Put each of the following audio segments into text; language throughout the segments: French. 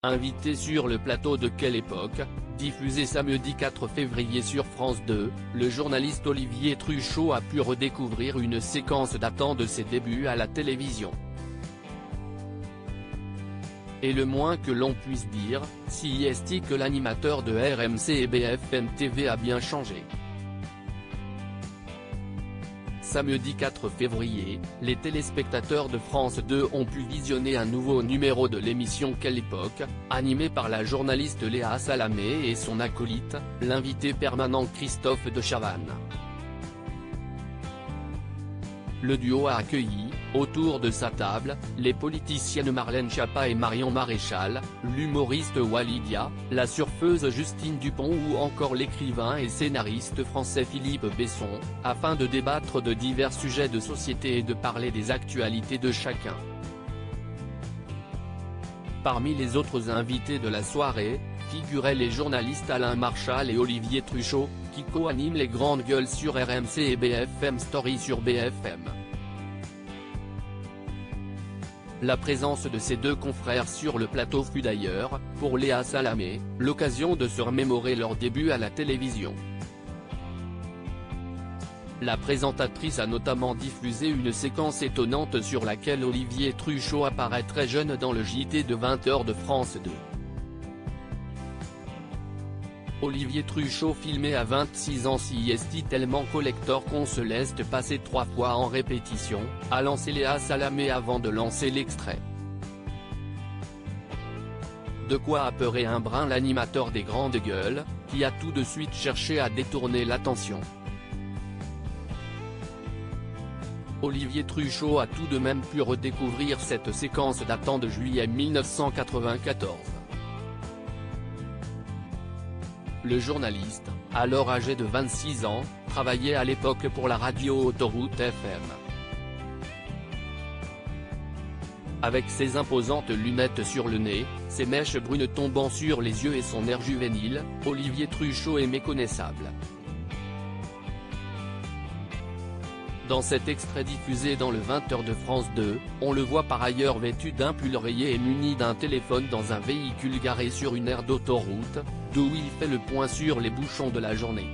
Invité sur le plateau de Quelle époque, diffusé samedi 4 février sur France 2, le journaliste Olivier Truchot a pu redécouvrir une séquence datant de ses débuts à la télévision. Et le moins que l'on puisse dire, si est que l'animateur de RMC et BFM TV a bien changé. Samedi 4 février, les téléspectateurs de France 2 ont pu visionner un nouveau numéro de l'émission Quelle époque, animé par la journaliste Léa Salamé et son acolyte, l'invité permanent Christophe de Chavannes. Le duo a accueilli, autour de sa table, les politiciennes Marlène Schiappa et Marion Maréchal, l'humoriste Walidia, la surfeuse Justine Dupont ou encore l'écrivain et scénariste français Philippe Besson, afin de débattre de divers sujets de société et de parler des actualités de chacun. Parmi les autres invités de la soirée, figuraient les journalistes Alain Marchal et Olivier Truchot, qui co-animent les grandes gueules sur RMC et BFM Story sur BFM. La présence de ces deux confrères sur le plateau fut d'ailleurs, pour Léa Salamé, l'occasion de se remémorer leur début à la télévision. La présentatrice a notamment diffusé une séquence étonnante sur laquelle Olivier Truchot apparaît très jeune dans le JT de 20h de France 2. Olivier Truchot filmé à 26 ans si est tellement collector qu'on se laisse passer 3 fois en répétition, a lancé Léa Salamé avant de lancer l'extrait. De quoi apeurer un brin l'animateur des grandes gueules, qui a tout de suite cherché à détourner l'attention. Olivier Truchot a tout de même pu redécouvrir cette séquence datant de juillet 1994. Le journaliste, alors âgé de 26 ans, travaillait à l'époque pour la radio Autoroute FM. Avec ses imposantes lunettes sur le nez, ses mèches brunes tombant sur les yeux et son air juvénile, Olivier Truchot est méconnaissable. Dans cet extrait diffusé dans le 20h de France 2, on le voit par ailleurs vêtu d'un pull rayé et muni d'un téléphone dans un véhicule garé sur une aire d'autoroute, d'où il fait le point sur les bouchons de la journée.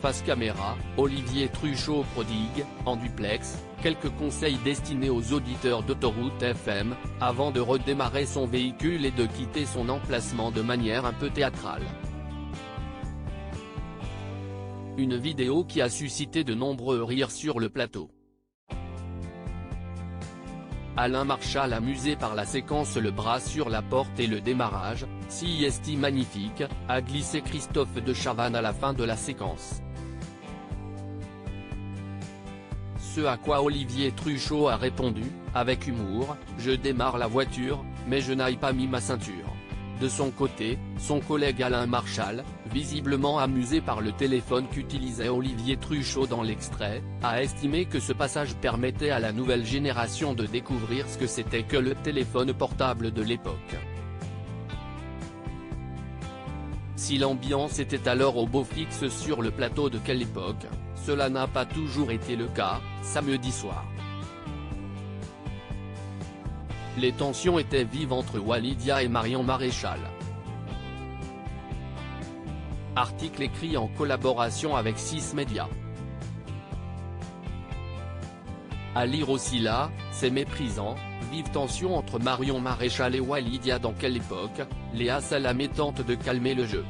Face caméra, Olivier Truchot prodigue, en duplex, quelques conseils destinés aux auditeurs d'Autoroute FM, avant de redémarrer son véhicule et de quitter son emplacement de manière un peu théâtrale. Une vidéo qui a suscité de nombreux rires sur le plateau. Alain Marchal amusé par la séquence le bras sur la porte et le démarrage, si est magnifique, a glissé Christophe de Chavannes à la fin de la séquence. Ce à quoi Olivier Truchot a répondu, avec humour, « Je démarre la voiture, mais je n'ai pas mis ma ceinture ». De son côté, son collègue Alain Marchal, visiblement amusé par le téléphone qu'utilisait Olivier Truchot dans l'extrait, a estimé que ce passage permettait à la nouvelle génération de découvrir ce que c'était que le téléphone portable de l'époque. Si l'ambiance était alors au beau fixe sur le plateau de Quelle époque, cela n'a pas toujours été le cas, samedi soir. Les tensions étaient vives entre Walidia et Marion Maréchal. Article écrit en collaboration avec 6 médias. À lire aussi là, c'est méprisant, vive tension entre Marion Maréchal et Walidia dans Quelle époque, Léa Salamé tente de calmer le jeu.